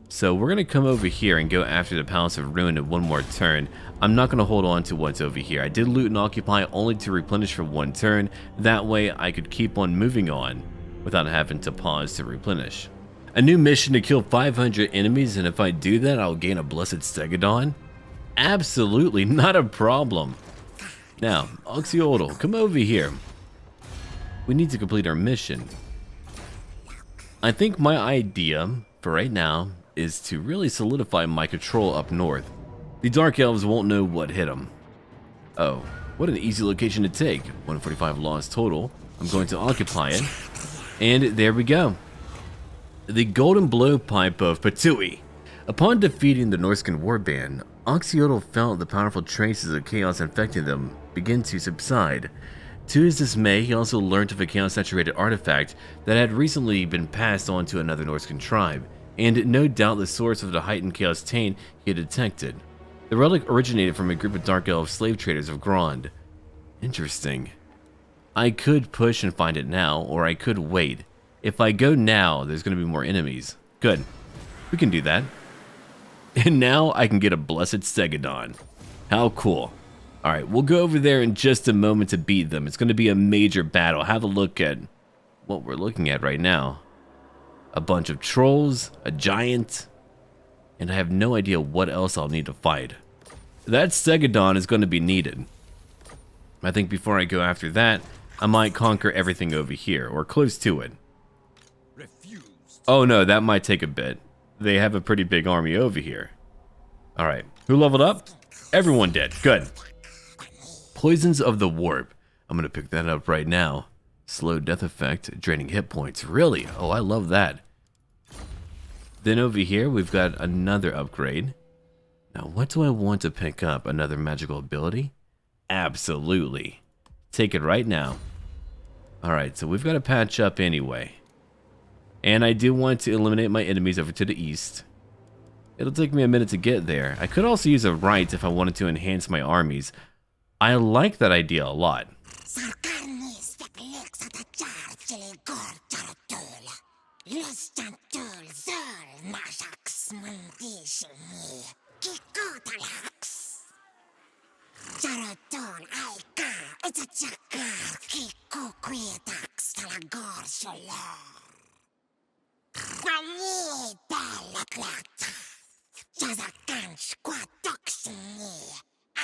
So we're going to come over here and go after the Palace of Ruin in one more turn. I'm not going to hold on to what's over here. I did loot and occupy only to replenish for one turn. That way I could keep on moving on without having to pause to replenish. A new mission to kill 500 enemies, and if I do that, I'll gain a Blessed Stegodon? Absolutely not a problem. Now, Oxyotl, come over here. We need to complete our mission. I think my idea for right now is to really solidify my control up north. The Dark Elves won't know what hit them. Oh, what an easy location to take. 145 lost total. I'm going to occupy it. And there we go. The Golden Blowpipe of Patui. Upon defeating the Norscan warband, Oxyotl felt the powerful traces of chaos infecting them begin to subside. To his dismay, he also learned of a chaos-saturated artifact that had recently been passed on to another Norscan tribe, and no doubt the source of the heightened chaos taint he had detected. The relic originated from a group of Dark Elf slave traders of Grond. Interesting. I could push and find it now, or I could wait. If I go now, there's going to be more enemies. Good. We can do that. And now I can get a Blessed Stegodon. How cool. Alright, we'll go over there in just a moment to beat them. It's going to be a major battle. Have a look at what we're looking at right now. A bunch of trolls, a giant, and I have no idea what else I'll need to fight. That Stegodon is going to be needed. I think before I go after that, I might conquer everything over here, or close to it. Oh no, that might take a bit. They have a pretty big army over here. Alright, who leveled up? Everyone did. Good. Poisons of the Warp. I'm going to pick that up right now. Slow death effect, draining hit points. Really? Oh, I love that. Then over here, we've got another upgrade. Now, what do I want to pick up? Another magical ability? Absolutely. Take it right now. Alright, so we've got to patch up anyway. And I do want to eliminate my enemies over to the east. It'll take me a minute to get there. I could also use a right if I wanted to enhance my armies. I like that idea a lot. Listantul zöl nașax mândișini, kikotalax. Jaroton aika, utachacar, kikukwitax talagor sholor. Vani belaklata, jazakanch quatoxini,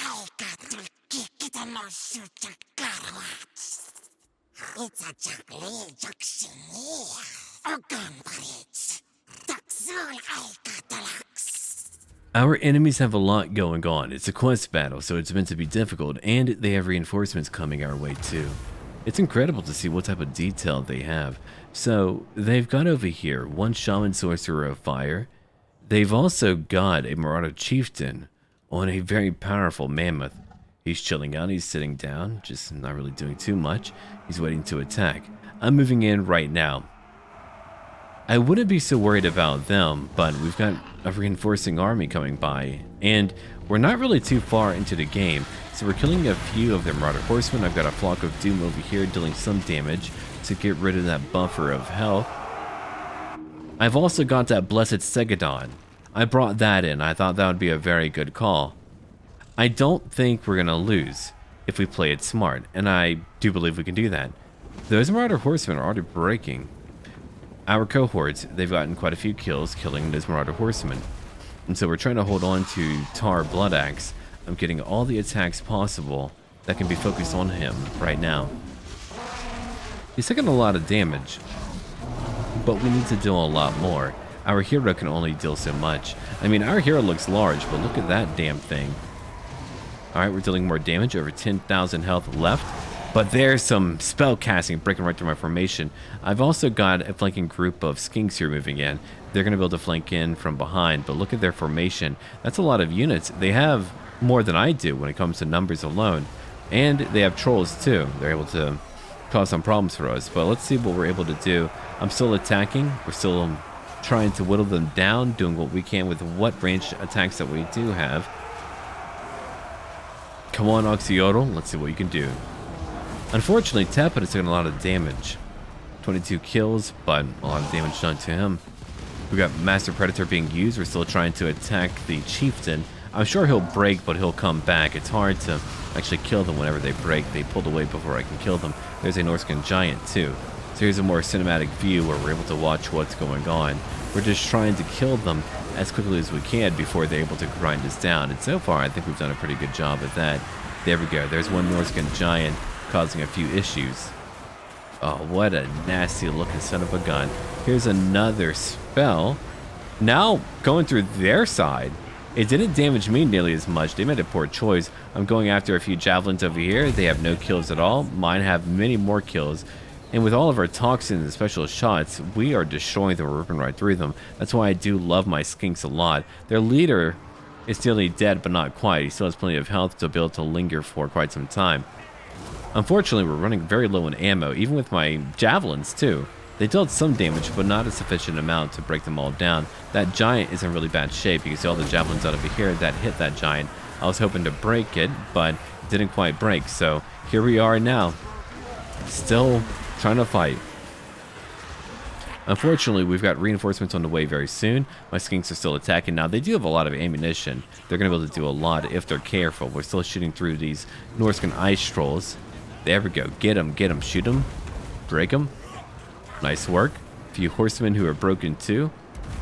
aika tulkikitanoshu chakarwats. Itsachakli jaksini, ogamparits, taxul aika talax. Our enemies have a lot going on. It's a quest battle, so it's meant to be difficult, and they have reinforcements coming our way too. It's incredible to see what type of detail they have. So, they've got over here one Shaman Sorcerer of Fire. They've also got a Marauder Chieftain on a very powerful Mammoth. He's chilling out, he's sitting down, just not really doing too much. He's waiting to attack. I'm moving in right now. I wouldn't be so worried about them, but we've got a reinforcing army coming by, and we're not really too far into the game, so we're killing a few of their Marauder Horsemen. I've got a Flock of Doom over here dealing some damage to get rid of that buffer of health. I've also got that Blessed Segadon. I brought that in. I thought that would be a very good call. I don't think we're going to lose if we play it smart, and I do believe we can do that. Those Marauder Horsemen are already breaking. Our cohorts, they've gotten quite a few kills killing those Marauder Horsemen. And so we're trying to hold on to Tar Blood Axe. I'm getting all the attacks possible that can be focused on him right now. He's taking a lot of damage, but we need to do a lot more. Our hero can only deal so much. I mean, our hero looks large, but look at that damn thing. Alright, we're dealing more damage, over 10,000 health left. But there's some spell casting breaking right through my formation. I've also got a flanking group of skinks here moving in. They're going to be able to flank in from behind, but look at their formation. That's a lot of units. They have more than I do when it comes to numbers alone. And they have trolls too. They're able to cause some problems for us. But let's see what we're able to do. I'm still attacking. We're still trying to whittle them down, doing what we can with what ranged attacks that we do have. Come on, Oxyotl. Let's see what you can do. Unfortunately, Tepid has taken a lot of damage. 22 kills, but a lot of damage done to him. We got Master Predator being used. We're still trying to attack the Chieftain. I'm sure he'll break, but he'll come back. It's hard to actually kill them whenever they break. They pulled away before I can kill them. There's a Norscan Giant, too. So here's a more cinematic view where we're able to watch what's going on. We're just trying to kill them as quickly as we can before they're able to grind us down. And so far, I think we've done a pretty good job at that. There we go. There's one Norscan Giant causing a few issues. Oh, what a nasty looking son of a gun. Here's another spell. Now going through their side. It didn't damage me nearly as much. They made a poor choice. I'm going after a few javelins over here. They have no kills at all. Mine have many more kills. And with all of our toxins and special shots, we are destroying them. We're ripping right through them. That's why I do love my skinks a lot. Their leader is nearly dead, but not quite. He still has plenty of health to be able to linger for quite some time. Unfortunately, we're running very low in ammo, even with my javelins too. They dealt some damage, but not a sufficient amount to break them all down. That giant is in really bad shape. You can see all the javelins out over here that hit that giant. I was hoping to break it, but it didn't quite break. So here we are now, still trying to fight. Unfortunately, we've got reinforcements on the way very soon. My skinks are still attacking. Now, they do have a lot of ammunition. They're going to be able to do a lot if they're careful. We're still shooting through these Norscan ice trolls. There we go. Get them, shoot them, break them. Nice work. A few horsemen who are broken too.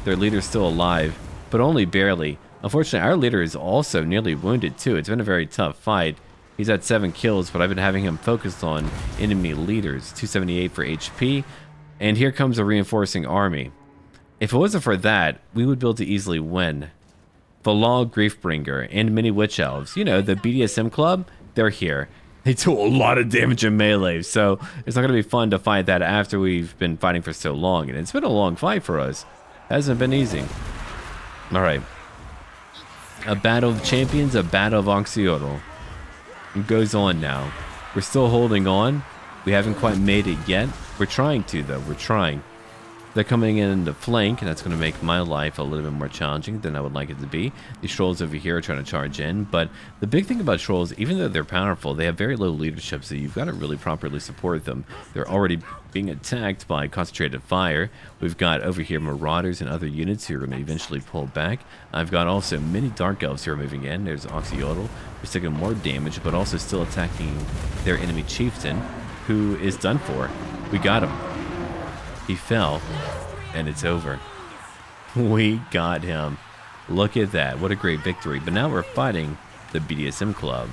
Their leader's still alive, but only barely. Unfortunately, our leader is also nearly wounded too. It's been a very tough fight. He's had 7 kills, but I've been having him focused on enemy leaders. 278 for HP. And here comes a reinforcing army. If it wasn't for that, we would be able to easily win. The Law Griefbringer and many Witch Elves, you know, the BDSM club, they're here. They do a lot of damage in melee, so it's not going to be fun to fight that after we've been fighting for so long. And it's been a long fight for us. Hasn't been easy. Alright. A battle of champions, a battle of Oxyotl. It goes on now. We're still holding on. We haven't quite made it yet. We're trying to, though. We're trying. They're coming in to flank, and that's going to make my life a little bit more challenging than I would like it to be. These trolls over here are trying to charge in, but the big thing about trolls, even though they're powerful, they have very low leadership, so you've got to really properly support them. They're already being attacked by concentrated fire. We've got over here marauders and other units who are going to eventually pull back. I've got also many dark elves who are moving in. There's Oxyotl, who's taking more damage, but also still attacking their enemy chieftain, who is done for. We got him. He fell, and it's over. We got him. Look at that. What a great victory. But now we're fighting the BDSM club.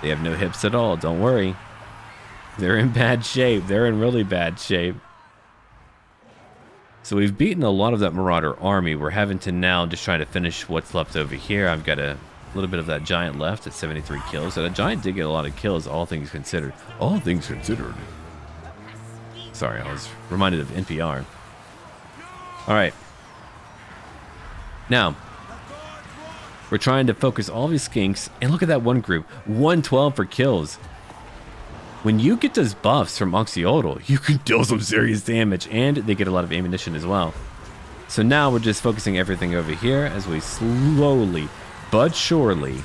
They have no hips at all. Don't worry. They're in bad shape. They're in really bad shape. So we've beaten a lot of that Marauder army. We're having to now just try to finish what's left over here. I've got a little bit of that giant left at 73 kills. So that giant did get a lot of kills, all things considered. All things considered. Sorry, I was reminded of NPR. All right. Now, we're trying to focus all these skinks. And look at that one group. 112 for kills. When you get those buffs from Oxyotl, you can deal some serious damage. And they get a lot of ammunition as well. So now we're just focusing everything over here as we slowly but surely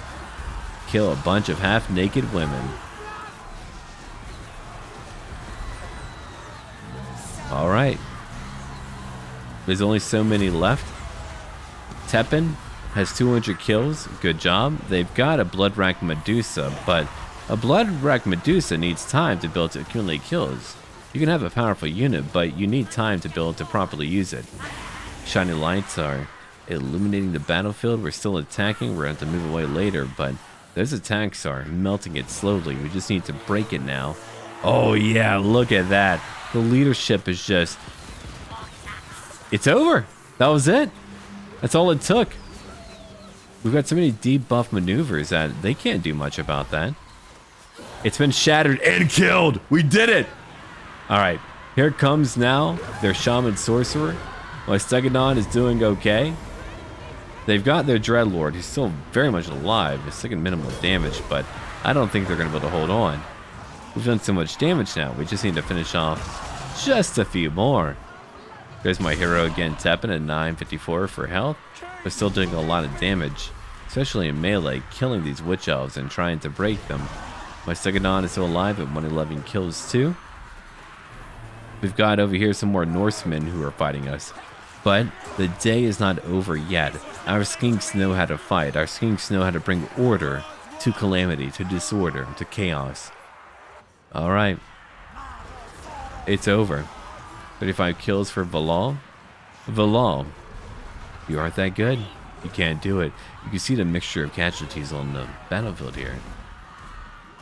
kill a bunch of half-naked women. All right. There's only so many left. Teppan has 200 kills. Good job. They've got a Bloodrack Medusa, but a Bloodrack Medusa needs time to build to accumulate kills. You can have a powerful unit, but you need time to build to properly use it. Shiny lights are illuminating the battlefield. We're still attacking. We're going to have to move away later, but those attacks are melting it slowly. We just need to break it now. Oh yeah, look at that. The leadership is just... It's over. That was it. That's all it took. We've got so many debuff maneuvers that they can't do much about that. It's been shattered and killed. We did it. All right. Here comes now their Shaman Sorcerer. My Stegodon is doing okay. They've got their Dreadlord, who's still very much alive. It's taking minimal damage, but I don't think they're going to be able to hold on. We've done so much damage now. We just need to finish off just a few more. There's my hero again, Teppan at 954 for health, but still doing a lot of damage, especially in melee, killing these witch elves and trying to break them. My Stegodon is still alive at 111 kills too. We've got over here some more Norsemen who are fighting us, but the day is not over yet. Our skinks know how to fight. Our skinks know how to bring order to calamity, to disorder, to chaos. All right. It's over. 35 kills for Valal. Valal, you aren't that good. You can't do it. You can see the mixture of casualties on the battlefield here.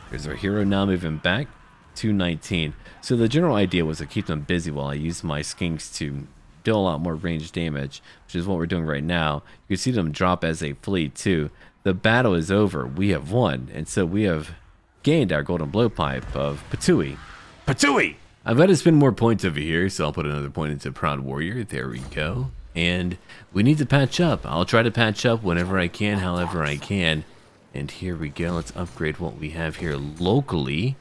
There's our hero now moving back. 219. So the general idea was to keep them busy while I use my skinks to deal a lot more ranged damage, which is what we're doing right now. You can see them drop as they flee too. The battle is over. We have won. And so we have gained our Golden Blowpipe of Patui. Patui! I've got to spend more points over here, so I'll put another point into Proud Warrior. There we go. And we need to patch up. I'll try to patch up whenever I can, however I can. And here we go. Let's upgrade what we have here locally.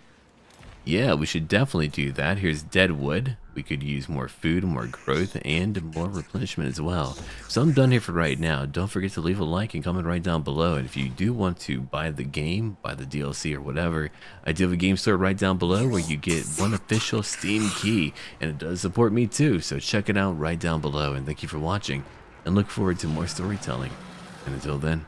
Yeah, we should definitely do that. Here's Deadwood. We could use more food, more growth, and more replenishment as well. So I'm done here for right now. Don't forget to leave a like and comment right down below. And if you do want to buy the game, buy the DLC or whatever, I do have a game store right down below where you get one official Steam key. And it does support me too, so check it out right down below. And thank you for watching. And look forward to more storytelling. And until then...